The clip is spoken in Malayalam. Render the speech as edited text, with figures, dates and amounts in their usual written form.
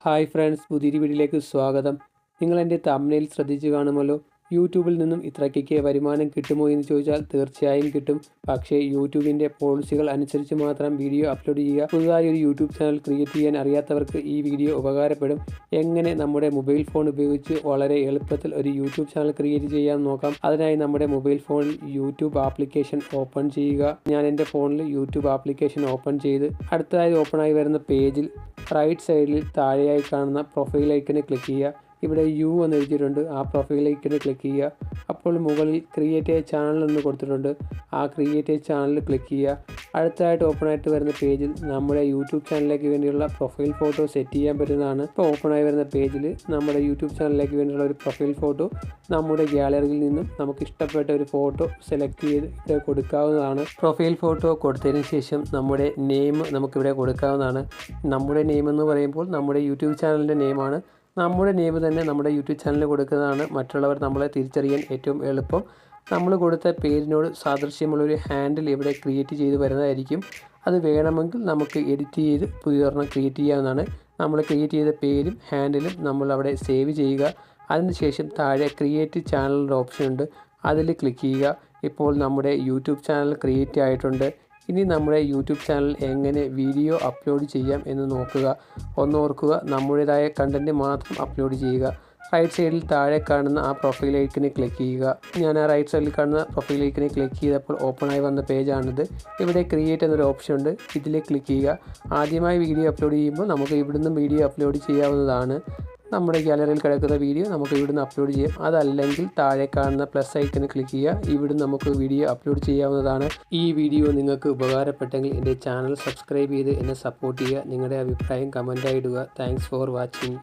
ഹായ് ഫ്രണ്ട്സ്, പുതിയൊരു വീഡിയോയിലേക്ക് സ്വാഗതം. നിങ്ങൾ എൻ്റെ തംബ്നെയിൽ ശ്രദ്ധിച്ചു കാണുമല്ലോ. യൂട്യൂബിൽ നിന്നും ഇത്രയ്ക്കൊക്കെ വരുമാനം കിട്ടുമോ എന്ന് ചോദിച്ചാൽ തീർച്ചയായും കിട്ടും. പക്ഷേ യൂട്യൂബിൻ്റെ പോളിസികൾ അനുസരിച്ച് മാത്രം വീഡിയോ അപ്ലോഡ് ചെയ്യുക. പുതുതായി ഒരു യൂട്യൂബ് ചാനൽ ക്രിയേറ്റ് ചെയ്യാൻ അറിയാത്തവർക്ക് ഈ വീഡിയോ ഉപകാരപ്പെടും. എങ്ങനെ നമ്മുടെ മൊബൈൽ ഫോൺ ഉപയോഗിച്ച് വളരെ എളുപ്പത്തിൽ ഒരു യൂട്യൂബ് ചാനൽ ക്രിയേറ്റ് ചെയ്യാൻ നോക്കാം. അതിനായി നമ്മുടെ മൊബൈൽ ഫോണിൽ യൂട്യൂബ് ആപ്ലിക്കേഷൻ ഓപ്പൺ ചെയ്യുക. ഞാൻ എൻ്റെ ഫോണിൽ യൂട്യൂബ് ആപ്ലിക്കേഷൻ ഓപ്പൺ ചെയ്ത് അടുത്തതായി ഓപ്പണായി വരുന്ന പേജിൽ റൈറ്റ് സൈഡിൽ താഴെയായി കാണുന്ന പ്രൊഫൈൽ ഐക്കണിൽ ക്ലിക്ക് ചെയ്യുക. ഇവിടെ യു എന്ന് എഴുതിയിട്ടുണ്ട്. ആ പ്രൊഫൈൽ ഐക്കണിൽ ക്ലിക്ക് ചെയ്യുക. അപ്പോൾ മുകളിൽ ക്രിയേറ്റ് എ ചാനൽ എന്ന് കൊടുത്തിട്ടുണ്ട്. ആ ക്രിയേറ്റ് എ ചാനൽ ക്ലിക്ക് ചെയ്യുക. അടുത്തതായിട്ട് ഓപ്പണായിട്ട് വരുന്ന പേജിൽ നമ്മുടെ യൂട്യൂബ് ചാനലിലേക്ക് വേണ്ടിയുള്ള പ്രൊഫൈൽ ഫോട്ടോ സെറ്റ് ചെയ്യാൻ പറ്റുന്നതാണ്. ഇപ്പോൾ ഓപ്പണായി വരുന്ന പേജിൽ നമ്മുടെ യൂട്യൂബ് ചാനലിലേക്ക് വേണ്ടിയുള്ള ഒരു പ്രൊഫൈൽ ഫോട്ടോ നമ്മുടെ ഗ്യാലറിയിൽ നിന്നും നമുക്ക് ഇഷ്ടപ്പെട്ട ഒരു ഫോട്ടോ സെലക്ട് ചെയ്ത് ഇവിടെ കൊടുക്കാവുന്നതാണ്. പ്രൊഫൈൽ ഫോട്ടോ കൊടുത്തതിന് ശേഷം നമ്മുടെ നെയിം നമുക്കിവിടെ കൊടുക്കാവുന്നതാണ്. നമ്മുടെ നെയിം എന്ന് പറയുമ്പോൾ നമ്മുടെ യൂട്യൂബ് ചാനലിൻ്റെ നെയിമാണ്. നമ്മുടെ നെയിം തന്നെ നമ്മുടെ യൂട്യൂബ് ചാനലിൽ കൊടുക്കുന്നതാണ് മറ്റുള്ളവർ നമ്മളെ തിരിച്ചറിയാൻ ഏറ്റവും എളുപ്പം. നമ്മൾ കൊടുത്ത പേരിനോട് സാദൃശ്യമുള്ളൊരു ഹാൻഡിൽ ഇവിടെ ക്രിയേറ്റ് ചെയ്ത് വരുന്നതായിരിക്കും. അത് വേണമെങ്കിൽ നമുക്ക് എഡിറ്റ് ചെയ്ത് പുതിയൊരെണ്ണം ക്രിയേറ്റ് ചെയ്യാവുന്നതാണ്. നമ്മൾ ക്രിയേറ്റ് ചെയ്ത പേരും ഹാൻഡിലും നമ്മൾ അവിടെ സേവ് ചെയ്യുക. അതിനുശേഷം താഴെ ക്രിയേറ്റ് ചാനലിൻ്റെ ഓപ്ഷൻ ഉണ്ട്, അതിൽ ക്ലിക്ക് ചെയ്യുക. ഇപ്പോൾ നമ്മുടെ യൂട്യൂബ് ചാനൽ ക്രിയേറ്റ് ആയിട്ടുണ്ട്. ഇനി നമ്മുടെ യൂട്യൂബ് ചാനൽ എങ്ങനെ വീഡിയോ അപ്ലോഡ് ചെയ്യാം എന്ന് നോക്കുക. ഓർക്കുക, നമ്മുടേതായ കണ്ടൻറ്റ് മാത്രം അപ്ലോഡ് ചെയ്യുക. റൈറ്റ് സൈഡിൽ താഴെ കാണുന്ന ആ പ്രൊഫൈൽ ഐക്കണിൽ ക്ലിക്ക് ചെയ്യുക. ഞാൻ ആ റൈറ്റ് സൈഡിൽ കാണുന്ന പ്രൊഫൈൽ ഐക്കണിൽ ക്ലിക്ക് ചെയ്തപ്പോൾ ഓപ്പണായി വന്ന പേജാണിത്. ഇവിടെ ക്രിയേറ്റ് എന്നൊരു ഓപ്ഷൻ ഉണ്ട്, ഇതിലേക്ക് ക്ലിക്ക് ചെയ്യുക. ആദ്യമായി വീഡിയോ അപ്ലോഡ് ചെയ്യുമ്പോൾ നമുക്ക് ഇവിടുന്ന് വീഡിയോ അപ്ലോഡ് ചെയ്യാവുന്നതാണ്. നമ്മുടെ ഗാലറിയിൽ കിടക്കുന്ന വീഡിയോ നമുക്ക് ഇവിടുന്ന് അപ്ലോഡ് ചെയ്യാം. അതല്ലെങ്കിൽ താഴെ കാണുന്ന പ്ലസ് ഐക്കണിൽ ക്ലിക്ക് ചെയ്യുക. ഇവിടുന്ന് നമുക്ക് വീഡിയോ അപ്ലോഡ് ചെയ്യാവുന്നതാണ്. ഈ വീഡിയോ നിങ്ങൾക്ക് ഉപകാരപ്പെട്ടെങ്കിൽ എൻ്റെ ചാനൽ സബ്സ്ക്രൈബ് ചെയ്ത് എന്നെ സപ്പോർട്ട് ചെയ്യുക. നിങ്ങളുടെ അഭിപ്രായം കമൻറ്റായി ഇടുക. Thanks for watching.